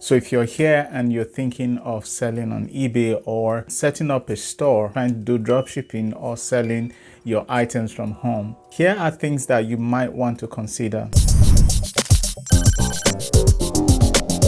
So if you're here and you're thinking of selling on eBay or setting up a store, trying to do dropshipping or selling your items from home, here are things that you might want to consider.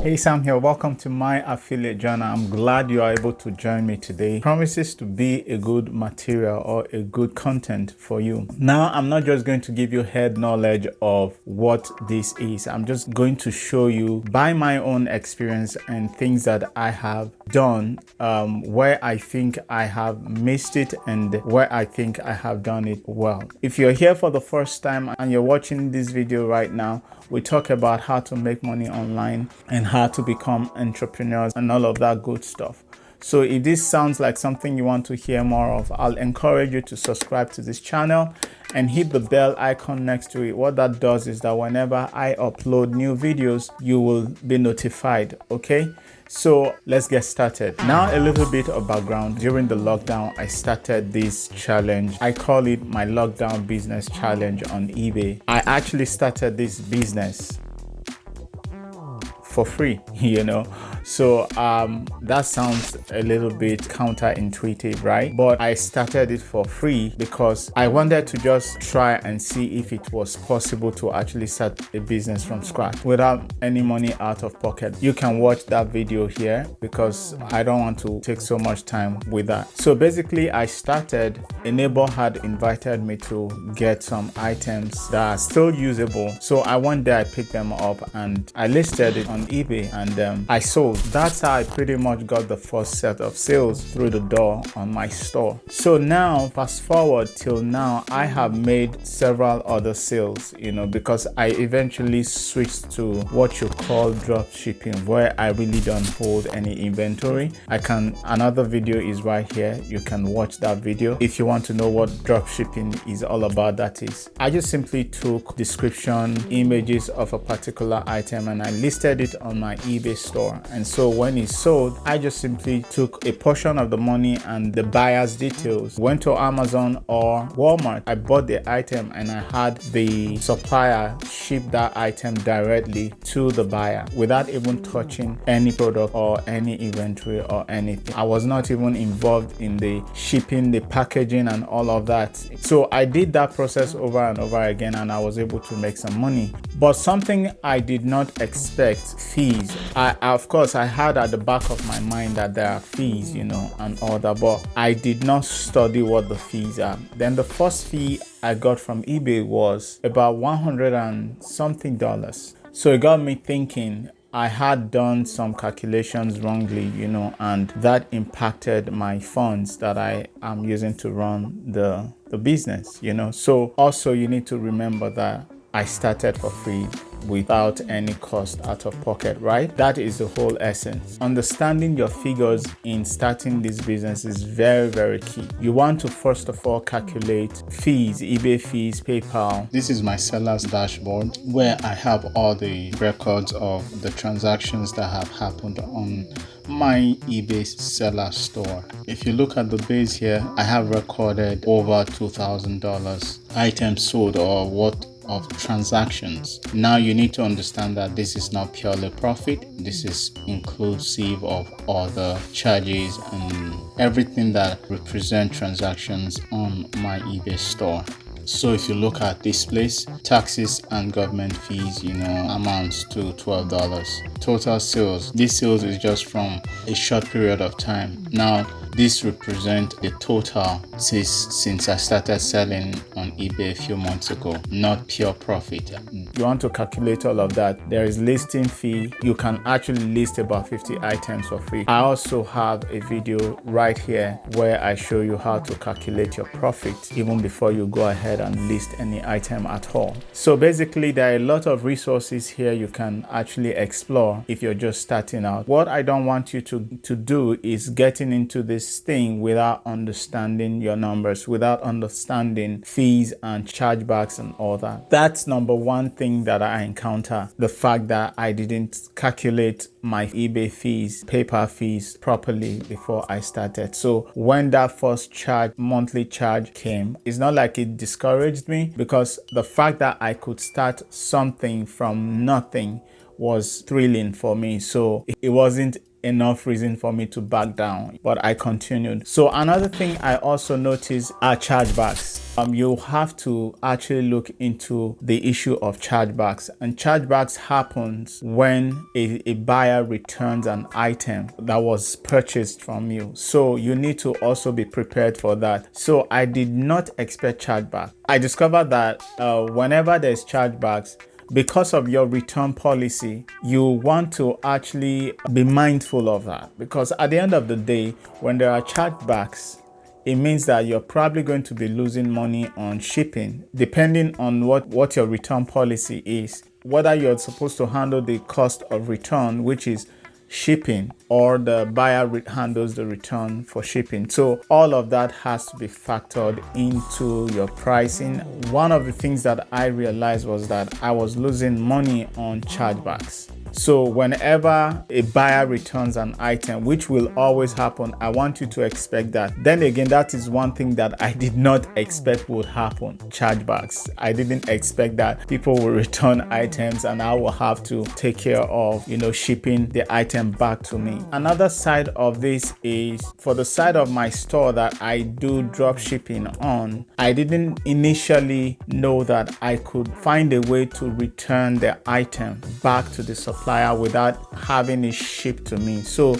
Hey, Sam here. Welcome to my affiliate journal. I'm glad you are able to join me today. Promises to be a good material or a good content for you. Now, I'm not just going to give you head knowledge of what this is. I'm just going to show you by my own experience and things that I have done, where I think I have missed it and where I think I have done it well. If you're here for the first time and you're watching this video right now, we talk about how to make money online and how to become entrepreneurs and all of that good stuff. So if this sounds like something you want to hear more of, I'll encourage you to subscribe to this channel and hit the bell icon next to it. What that does is that whenever I upload new videos, you will be notified, okay? So let's get started. Now a little bit of background. During the lockdown, I started this challenge. I call it my lockdown business challenge on eBay. I actually started this business for free, you know. So that sounds a little bit counterintuitive, right? But I started it for free because I wanted to just try and see if it was possible to actually start a business from scratch without any money out of pocket. You can watch that video here because I don't want to take so much time with that. So basically I started, a neighbor had invited me to get some items that are still usable. So I went there, I picked them up and I listed it on eBay and I sold. That's how I pretty much got the first set of sales through the door on my store. So now fast forward till now, I have made several other sales, you know, because I eventually switched to what you call drop shipping, where I really don't hold any inventory. Another video is right here. You can watch that video if you want to know what drop shipping is all about. That is, I just simply took description images of a particular item and I listed it on my eBay store. And so when it's sold, I just simply took a portion of the money and the buyer's details, went to Amazon or Walmart. I bought the item and I had the supplier ship that item directly to the buyer without even touching any product or any inventory or anything. I was not even involved in the shipping, the packaging and all of that. So I did that process over and over again and I was able to make some money. But something I did not expect, fees. Of course, I had at the back of my mind that there are fees, you know, and all that, but I did not study what the fees are. Then the first fee I got from eBay was about $100 and something. So it got me thinking. I had done some calculations wrongly, you know, and that impacted my funds that I am using to run the business, you know. So also you need to remember that I started for free without any cost out of pocket, right? That is the whole essence. Understanding your figures in starting this business is very, very key. You want to first of all calculate fees, eBay fees, PayPal. This is my seller's dashboard where I have all the records of the transactions that have happened on my eBay seller store. If you look at the base here, I have recorded over $2,000 items sold or what of transactions. Now you need to understand that this is not purely profit. This is inclusive of all the charges and everything that represent transactions on my eBay store. So if you look at this place, taxes and government fees, you know, amounts to $12. Total sales. This sales is just from a short period of time. Now, this represents the total since I started selling on eBay a few months ago, not pure profit. You want to calculate all of that. There is listing fee. You can actually list about 50 items for free. I also have a video right here where I show you how to calculate your profit even before you go ahead and list any item at all. So basically, there are a lot of resources here you can actually explore if you're just starting out. What I don't want you to do is getting into this thing without understanding your numbers, without understanding fees and chargebacks and all that. That's number one thing that I encounter. The fact that I didn't calculate my eBay fees, PayPal fees properly before I started. So when that first monthly charge came, it's not like it discouraged me, because the fact that I could start something from nothing was thrilling for me. So it wasn't enough reason for me to back down, but I continued. So another thing I also noticed are chargebacks. You have to actually look into the issue of chargebacks, and chargebacks happens when a buyer returns an item that was purchased from you. So you need to also be prepared for that. So I did not expect chargeback. I discovered that whenever there's chargebacks, because of your return policy, you want to actually be mindful of that, because at the end of the day, when there are chargebacks, it means that you're probably going to be losing money on shipping, depending on what your return policy is. Whether you're supposed to handle the cost of return, which is shipping, or the buyer handles the return for shipping. So all of that has to be factored into your pricing. One of the things that I realized was that I was losing money on chargebacks. So whenever a buyer returns an item, which will always happen, I want you to expect that. Then again, that is one thing that I did not expect would happen, chargebacks. I didn't expect that people will return items and I will have to take care of, shipping the item back to me. Another side of this is for the side of my store that I do drop shipping on. I didn't initially know that I could find a way to return the item back to the supplier without having it shipped to me. So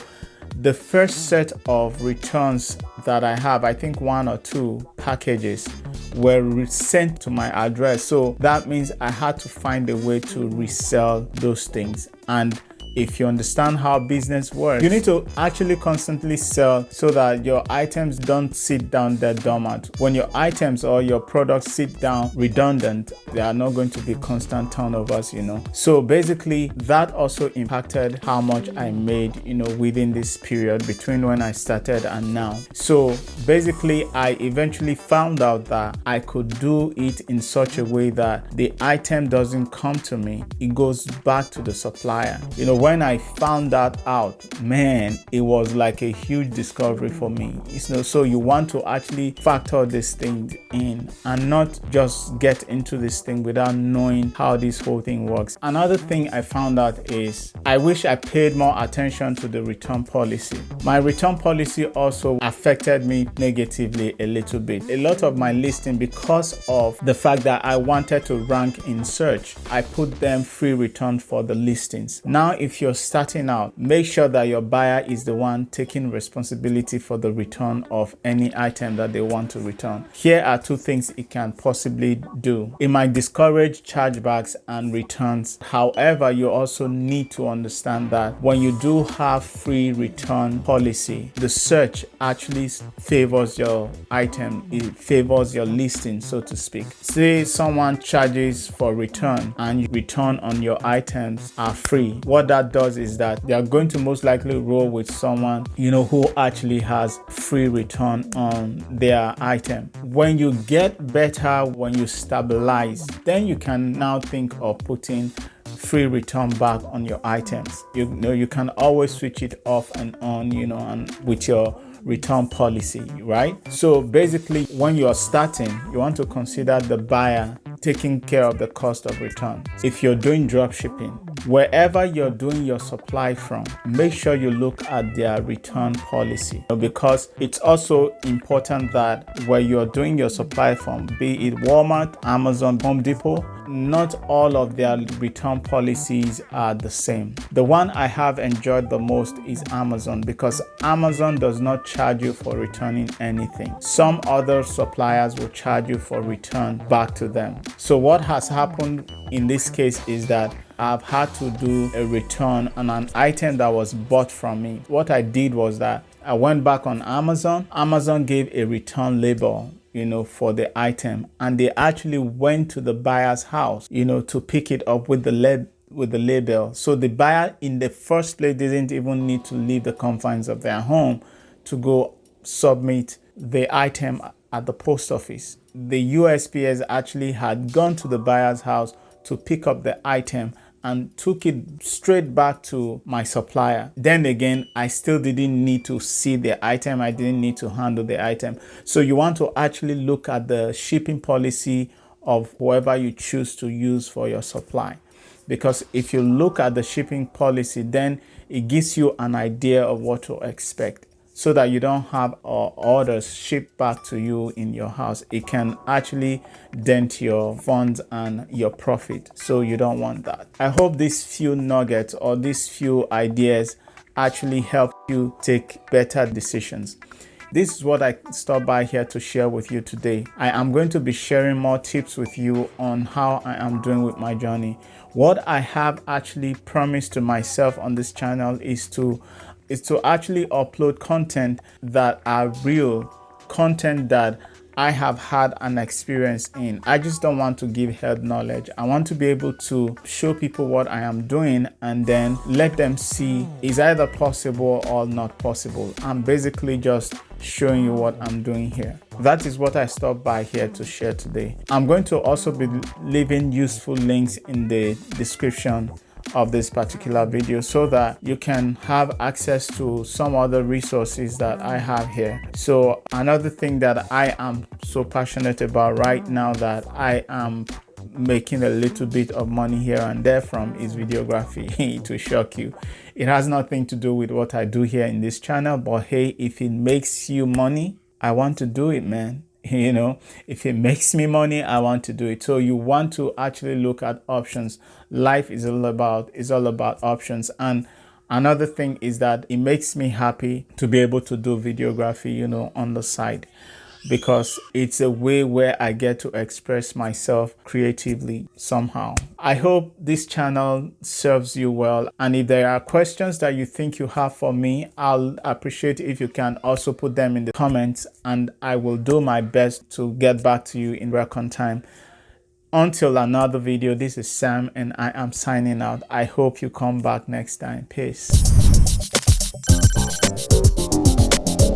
the first set of returns that I have, I think 1 or 2 packages were sent to my address. So that means I had to find a way to resell those things. And if you understand how business works, you need to actually constantly sell so that your items don't sit down there dormant. When your items or your products sit down redundant, there are not going to be constant turnovers, So basically, that also impacted how much I made, within this period between when I started and now. So basically, I eventually found out that I could do it in such a way that the item doesn't come to me, it goes back to the supplier. When I found that out, man, it was like a huge discovery for me. So you want to actually factor this thing in and not just get into this thing without knowing how this whole thing works. Another thing I found out is I wish I paid more attention to the return policy. My return policy also affected me negatively a little bit. A lot of my listing, because of the fact that I wanted to rank in search, I put them free return for the listings. Now, if you're starting out, make sure that your buyer is the one taking responsibility for the return of any item that they want to return. Here are 2 things it can possibly do. It might discourage chargebacks and returns. However, you also need to understand that when you do have free return policy, the search actually favors your item. It favors your listing, so to speak. Say someone charges for return and return on your items are free. What that does is that they are going to most likely roll with someone who actually has free return on their item. When you get better, when you stabilize, then you can now think of putting free return back on your items. You can always switch it off and on, and with your return policy, right? So basically, when you're starting, you want to consider the buyer taking care of the cost of return. If you're doing drop shipping, wherever you're doing your supply from, make sure you look at their return policy, because it's also important that where you're doing your supply from, be it Walmart, Amazon, Home Depot, not all of their return policies are the same. The one I have enjoyed the most is Amazon, because Amazon does not charge you for returning anything. Some other suppliers will charge you for return back to them. So what has happened in this case is that I've had to do a return on an item that was bought from me. What I did was that I went back on Amazon. Amazon gave a return label for the item, and they actually went to the buyer's house, to pick it up with the label. So the buyer in the first place didn't even need to leave the confines of their home to go submit the item at the post office. The USPS actually had gone to the buyer's house to pick up the item and took it straight back to my supplier. Then again, I still didn't need to see the item. I didn't need to handle the item. So you want to actually look at the shipping policy of whoever you choose to use for your supply. because if you look at the shipping policy, then it gives you an idea of what to expect, so that you don't have orders shipped back to you in your house. It can actually dent your funds and your profit, so you don't want that. I hope these few nuggets or these few ideas actually help you take better decisions. This is what I stopped by here to share with you today. I am going to be sharing more tips with you on how I am doing with my journey. What I have actually promised to myself on this channel is to actually upload content that are real, content that I have had an experience in. I just don't want to give head knowledge. I want to be able to show people what I am doing and then let them see is either possible or not possible. I'm basically just showing you what I'm doing here. That is what I stopped by here to share today. I'm going to also be leaving useful links in the description of this particular video so that you can have access to some other resources that I have here. So another thing that I am so passionate about right now that I am making a little bit of money here and there from is videography. To shock you, it has nothing to do with what I do here in this channel, but hey, if it makes you money, I want to do it, man. You know, if it makes me money, I want to do it. So you want to actually look at options. Life is all about options. And another thing is that it makes me happy to be able to do videography, you know, on the side, because it's a way where I get to express myself creatively somehow. I hope this channel serves you well. And if there are questions that you think you have for me, I'll appreciate if you can also put them in the comments, and I will do my best to get back to you in record time. Until another video, this is Sam and I am signing out. I hope you come back next time. Peace.